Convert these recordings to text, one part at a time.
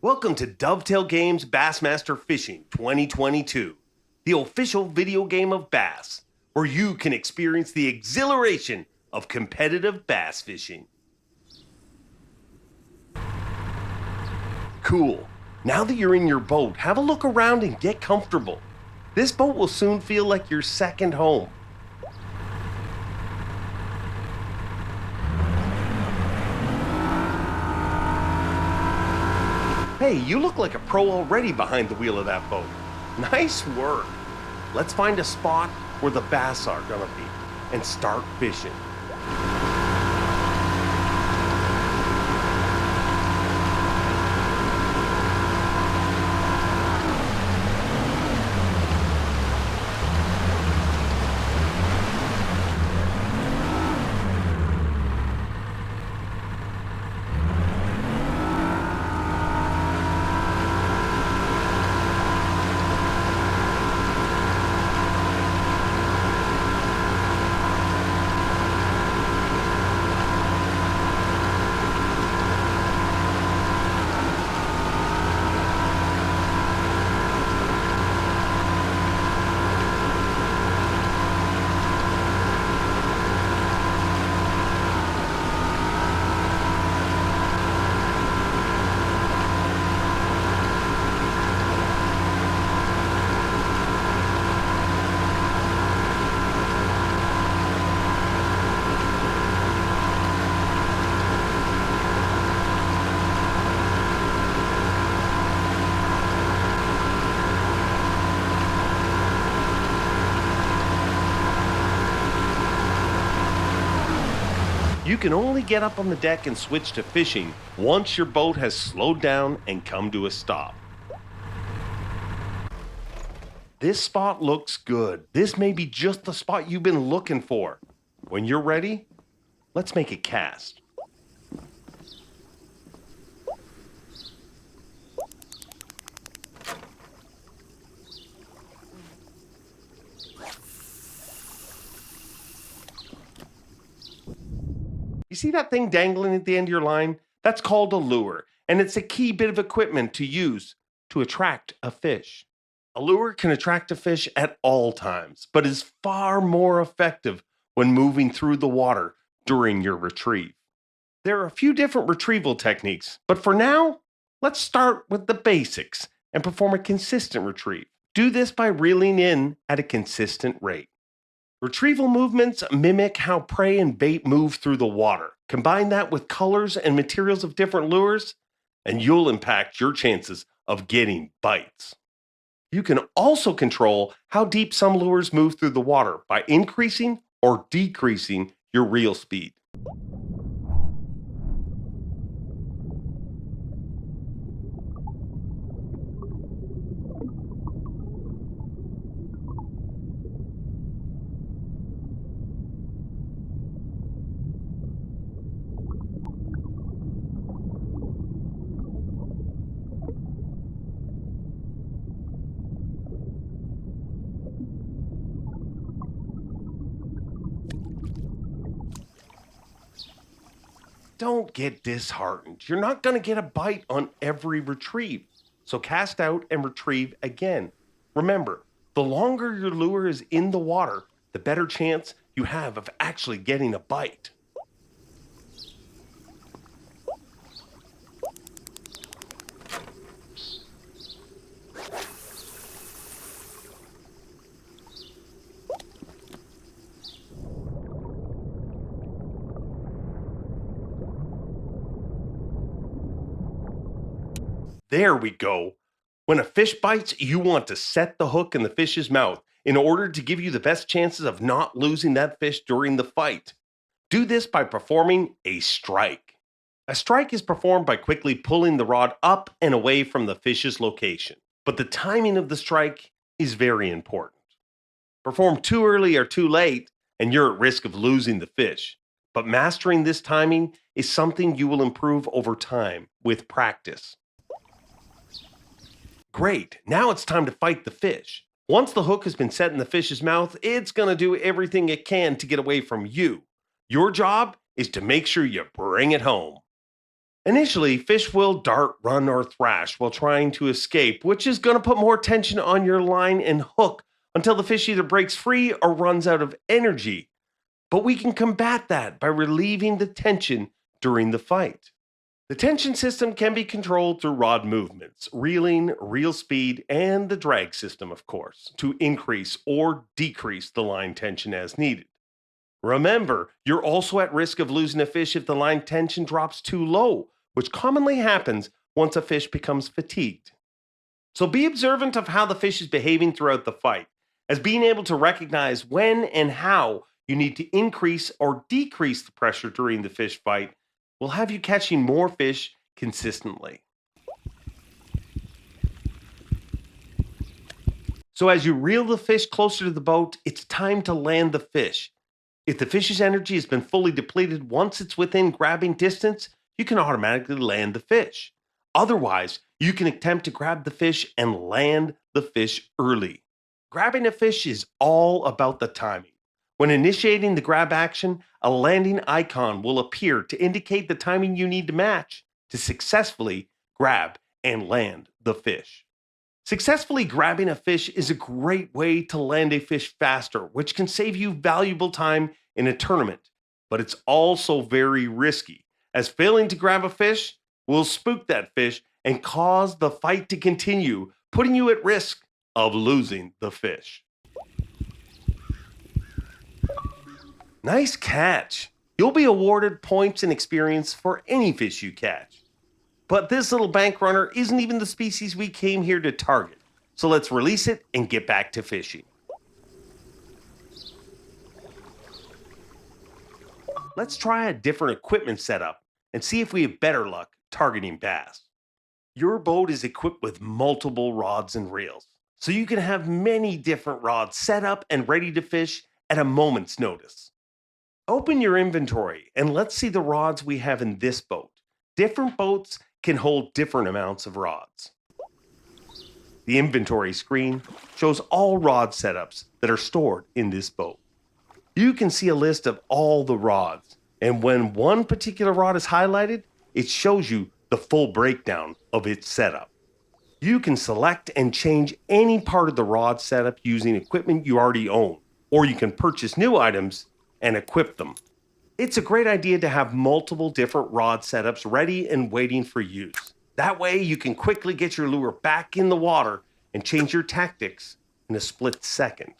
Welcome to Dovetail Games Bassmaster Fishing 2022, the official video game of bass, where you can experience the exhilaration of competitive bass fishing. Cool. Now that you're in your boat, have a look around and get comfortable. This boat will soon feel like your second home. Hey, you look like a pro already behind the wheel of that boat. Nice work. Let's find a spot where the bass are gonna be and start fishing. You can only get up on the deck and switch to fishing once your boat has slowed down and come to a stop. This spot looks good. This may be just the spot you've been looking for. When you're ready, let's make a cast. You see that thing dangling at the end of your line? That's called a lure, and it's a key bit of equipment to use to attract a fish. A lure can attract a fish at all times, but is far more effective when moving through the water during your retrieve. There are a few different retrieval techniques, but for now, let's start with the basics and perform a consistent retrieve. Do this by reeling in at a consistent rate. Retrieval movements mimic how prey and bait move through the water. Combine that with colors and materials of different lures, and you'll impact your chances of getting bites. You can also control how deep some lures move through the water by increasing or decreasing your reel speed. Don't get disheartened. You're not going to get a bite on every retrieve. So cast out and retrieve again. Remember, the longer your lure is in the water, the better chance you have of actually getting a bite. There we go. When a fish bites, you want to set the hook in the fish's mouth in order to give you the best chances of not losing that fish during the fight. Do this by performing a strike. A strike is performed by quickly pulling the rod up and away from the fish's location, but the timing of the strike is very important. Perform too early or too late, and you're at risk of losing the fish. But mastering this timing is something you will improve over time with practice. Great, now it's time to fight the fish. Once the hook has been set in the fish's mouth, it's going to do everything it can to get away from you. Your job is to make sure you bring it home. Initially, fish will dart, run, or thrash while trying to escape, which is going to put more tension on your line and hook until the fish either breaks free or runs out of energy. But we can combat that by relieving the tension during the fight. The tension system can be controlled through rod movements, reeling, reel speed, and the drag system, of course, to increase or decrease the line tension as needed. Remember, you're also at risk of losing a fish if the line tension drops too low, which commonly happens once a fish becomes fatigued. So be observant of how the fish is behaving throughout the fight, as being able to recognize when and how you need to increase or decrease the pressure during the fish fight will have you catching more fish consistently. So as you reel the fish closer to the boat, it's time to land the fish. If the fish's energy has been fully depleted once it's within grabbing distance, you can automatically land the fish. Otherwise, you can attempt to grab the fish and land the fish early. Grabbing a fish is all about the timing. When initiating the grab action, a landing icon will appear to indicate the timing you need to match to successfully grab and land the fish. Successfully grabbing a fish is a great way to land a fish faster, which can save you valuable time in a tournament. But it's also very risky, as failing to grab a fish will spook that fish and cause the fight to continue, putting you at risk of losing the fish. Nice catch! You'll be awarded points and experience for any fish you catch. But this little bank runner isn't even the species we came here to target. So let's release it and get back to fishing. Let's try a different equipment setup and see if we have better luck targeting bass. Your boat is equipped with multiple rods and reels, so you can have many different rods set up and ready to fish at a moment's notice. Open your inventory and let's see the rods we have in this boat. Different boats can hold different amounts of rods. The inventory screen shows all rod setups that are stored in this boat. You can see a list of all the rods, and when one particular rod is highlighted, it shows you the full breakdown of its setup. You can select and change any part of the rod setup using equipment you already own, or you can purchase new items and equip them. It's a great idea to have multiple different rod setups ready and waiting for use. That way you can quickly get your lure back in the water and change your tactics in a split second.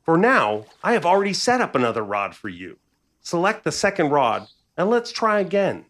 For now, I have already set up another rod for you. Select the second rod and let's try again.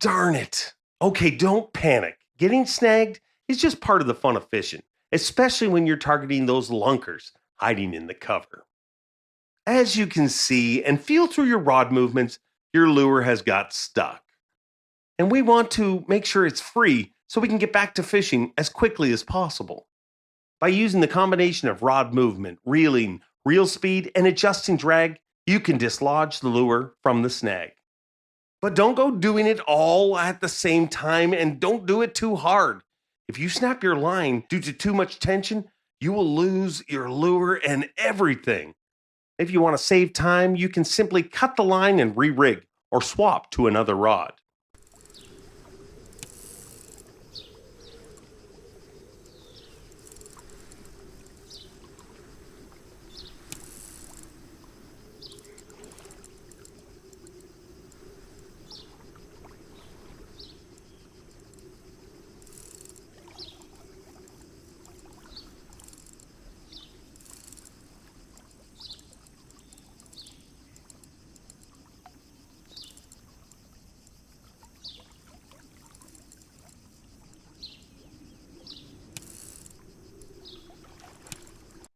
Darn it. Okay, don't panic. Getting snagged is just part of the fun of fishing, especially when you're targeting those lunkers hiding in the cover. As you can see and feel through your rod movements, your lure has got stuck. And we want to make sure it's free so we can get back to fishing as quickly as possible. By using the combination of rod movement, reeling, reel speed, and adjusting drag, you can dislodge the lure from the snag. But don't go doing it all at the same time and don't do it too hard. If you snap your line due to too much tension, you will lose your lure and everything. If you want to save time, you can simply cut the line and re-rig or swap to another rod.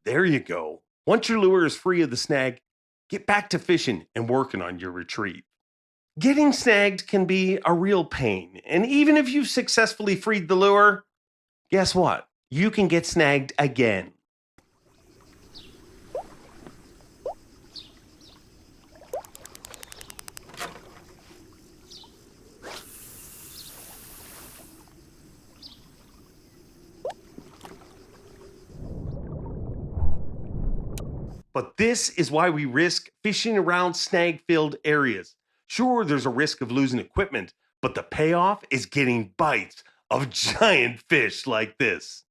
There you go. Once your lure is free of the snag, get back to fishing and working on your retrieve. Getting snagged can be a real pain, and even if you've successfully freed the lure, guess what? You can get snagged again. But this is why we risk fishing around snag filled areas. Sure, there's a risk of losing equipment, but the payoff is getting bites of giant fish like this.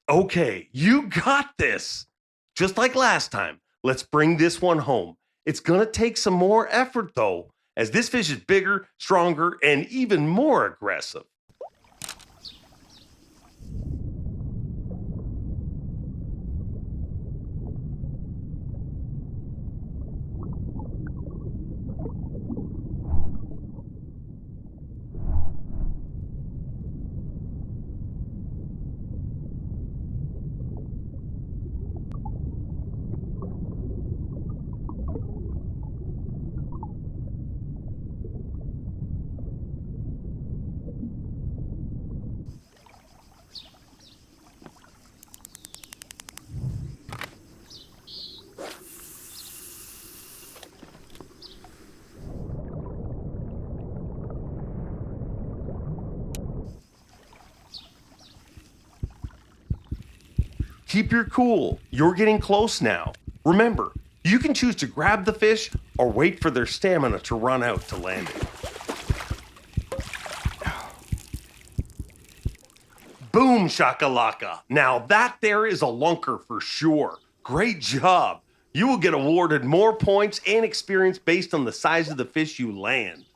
Okay, you got this. Just like last time, let's bring this one home. It's gonna take some more effort though, as this fish is bigger, stronger, and even more aggressive. Keep your cool. You're getting close now. Remember, you can choose to grab the fish or wait for their stamina to run out to land it. Boom shakalaka. Now that there is a lunker for sure. Great job. You will get awarded more points and experience based on the size of the fish you land.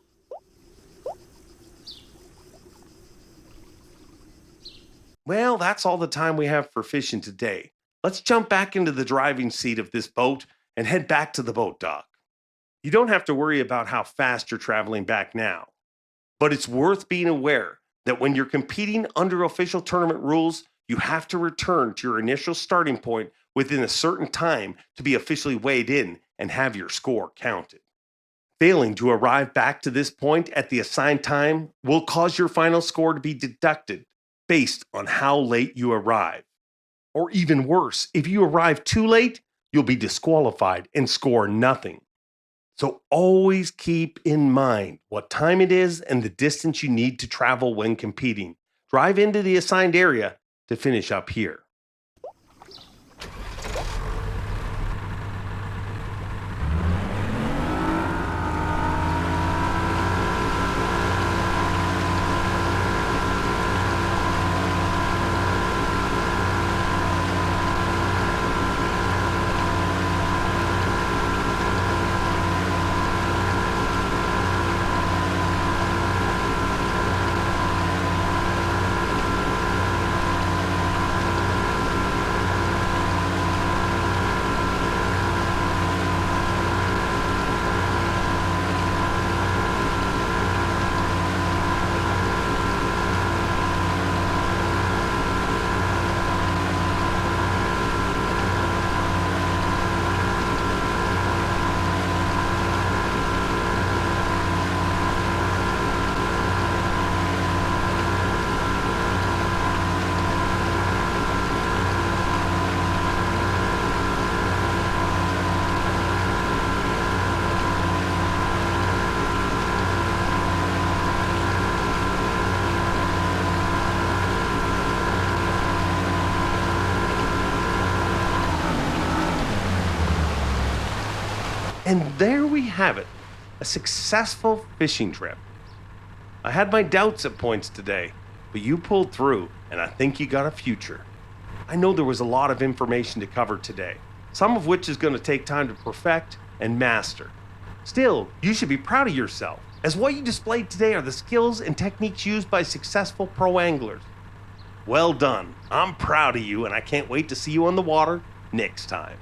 Well, that's all the time we have for fishing today. Let's jump back into the driving seat of this boat and head back to the boat dock. You don't have to worry about how fast you're traveling back now, but it's worth being aware that when you're competing under official tournament rules, you have to return to your initial starting point within a certain time to be officially weighed in and have your score counted. Failing to arrive back to this point at the assigned time will cause your final score to be deducted based on how late you arrive. Or even worse, if you arrive too late, you'll be disqualified and score nothing. So always keep in mind what time it is and the distance you need to travel when competing. Drive into the assigned area to finish up here. And there we have it, a successful fishing trip. I had my doubts at points today, but you pulled through, and I think you got a future. I know there was a lot of information to cover today, some of which is going to take time to perfect and master. Still, you should be proud of yourself, as what you displayed today are the skills and techniques used by successful pro anglers. Well done. I'm proud of you, and I can't wait to see you on the water next time.